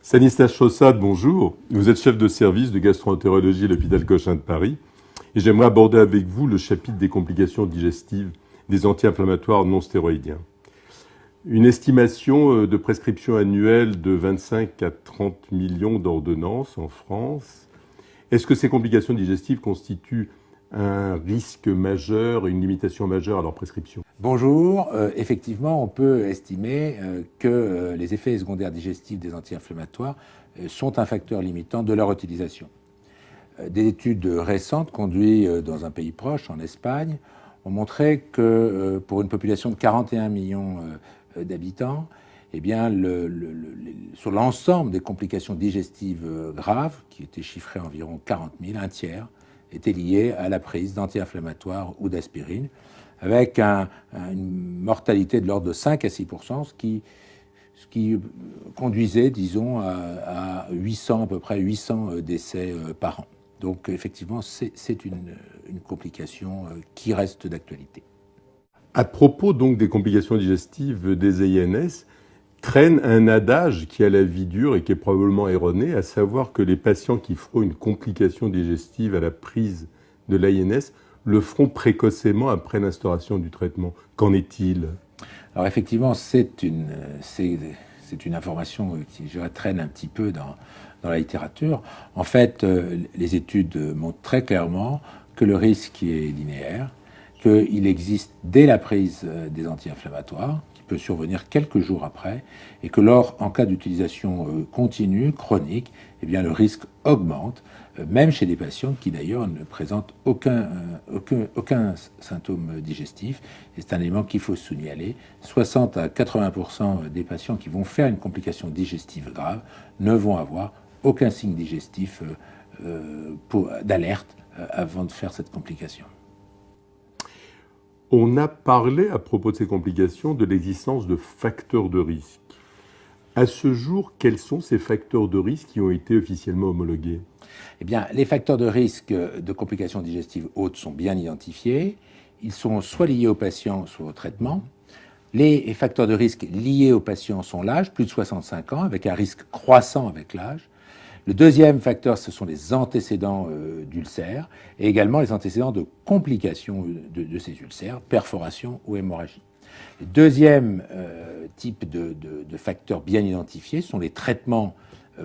Stanislas Chaussade, bonjour. Vous êtes chef de service de gastro-entérologie à l'hôpital Cochin de Paris. Et j'aimerais aborder avec vous le chapitre des complications digestives des anti-inflammatoires non stéroïdiens. Une estimation de prescription annuelle de 25 à 30 millions d'ordonnances en France. Est-ce que ces complications digestives constituent un risque majeur, une limitation majeure à leur prescription? Bonjour, effectivement, on peut estimer que les effets secondaires digestifs des anti-inflammatoires sont un facteur limitant de leur utilisation. Des études récentes conduites dans un pays proche, en Espagne, ont montré que pour une population de 41 millions d'habitants, eh bien, sur l'ensemble des complications digestives graves, qui étaient chiffrées à environ 40 000, un tiers étaient liés à la prise d'anti-inflammatoires ou d'aspirine, avec une mortalité de l'ordre de 5 à 6%, ce qui conduisait, disons, à peu près 800 décès par an. Donc, effectivement, c'est une complication qui reste d'actualité. À propos donc des complications digestives des AINS, traîne un adage qui a la vie dure et qui est probablement erroné, à savoir que les patients qui feront une complication digestive à la prise de l'AINS le feront précocement après l'instauration du traitement. Qu'en est-il? Alors effectivement, c'est une information qui, je dirais, traîne un petit peu dans la littérature. En fait, les études montrent très clairement que le risque est linéaire, qu'il existe dès la prise des anti-inflammatoires, qui peut survenir quelques jours après, et que en cas d'utilisation continue, chronique, eh bien, le risque augmente, même chez des patients qui d'ailleurs ne présentent aucun symptôme digestif. Et c'est un élément qu'il faut signaler. 60 à 80% des patients qui vont faire une complication digestive grave ne vont avoir aucun signe digestif d'alerte avant de faire cette complication. On a parlé à propos de ces complications de l'existence de facteurs de risque. À ce jour, quels sont ces facteurs de risque qui ont été officiellement homologués? Eh bien, les facteurs de risque de complications digestives hautes sont bien identifiés. Ils sont soit liés au patient, soit au traitement. Les facteurs de risque liés au patient sont l'âge, plus de 65 ans, avec un risque croissant avec l'âge. Le deuxième facteur, ce sont les antécédents d'ulcères et également les antécédents de complications de ces ulcères, perforation ou hémorragie. Le deuxième type de facteurs bien identifiés sont les traitements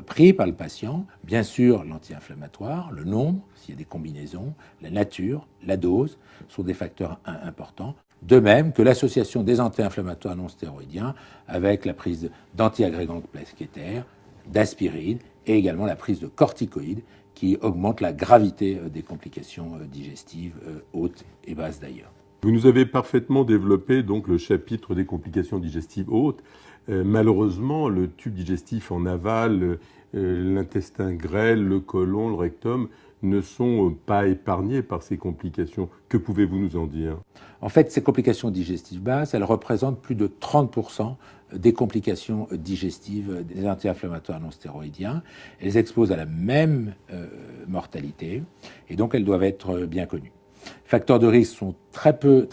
pris par le patient, bien sûr l'anti-inflammatoire, le nombre, s'il y a des combinaisons, la nature, la dose, sont des facteurs importants. De même que l'association des anti-inflammatoires non stéroïdiens avec la prise d'antiagrégants plaquettaires, d'aspirine et également la prise de corticoïdes qui augmente la gravité des complications digestives hautes et basses d'ailleurs. Vous nous avez parfaitement développé donc le chapitre des complications digestives hautes. Malheureusement, le tube digestif en aval, l'intestin grêle, le côlon, le rectum ne sont pas épargnés par ces complications. Que pouvez-vous nous en dire? En fait, ces complications digestives basses, elles représentent plus de 30% des complications digestives des anti-inflammatoires non stéroïdiens. Elles exposent à la même mortalité et donc elles doivent être bien connues. Les facteurs de risque sont très peu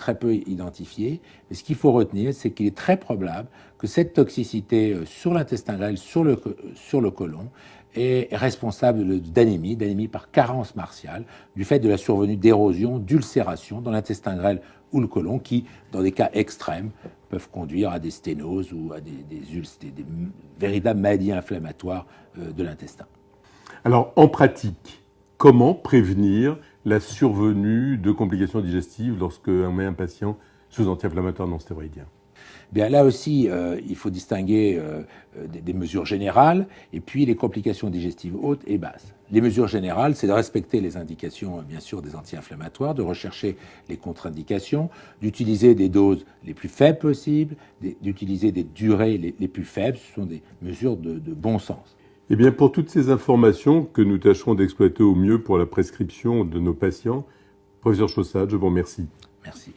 identifiés, mais ce qu'il faut retenir, c'est qu'il est très probable que cette toxicité sur l'intestin grêle, sur le côlon, est responsable d'anémie par carence martiale, du fait de la survenue d'érosion, d'ulcération dans l'intestin grêle ou le côlon, qui, dans des cas extrêmes, peuvent conduire à des sténoses ou à des véritables maladies inflammatoires de l'intestin. Alors, en pratique, comment prévenir la survenue de complications digestives lorsqu'on met un patient sous anti-inflammatoire non stéroïdien? Bien, là aussi, il faut distinguer des mesures générales et puis les complications digestives hautes et basses. Les mesures générales, c'est de respecter les indications, bien sûr, des anti-inflammatoires, de rechercher les contre-indications, d'utiliser des doses les plus faibles possibles, d'utiliser des durées les plus faibles. Ce sont des mesures de bon sens. Eh bien, pour toutes ces informations que nous tâcherons d'exploiter au mieux pour la prescription de nos patients, professeur Chaussade, je vous remercie. Merci.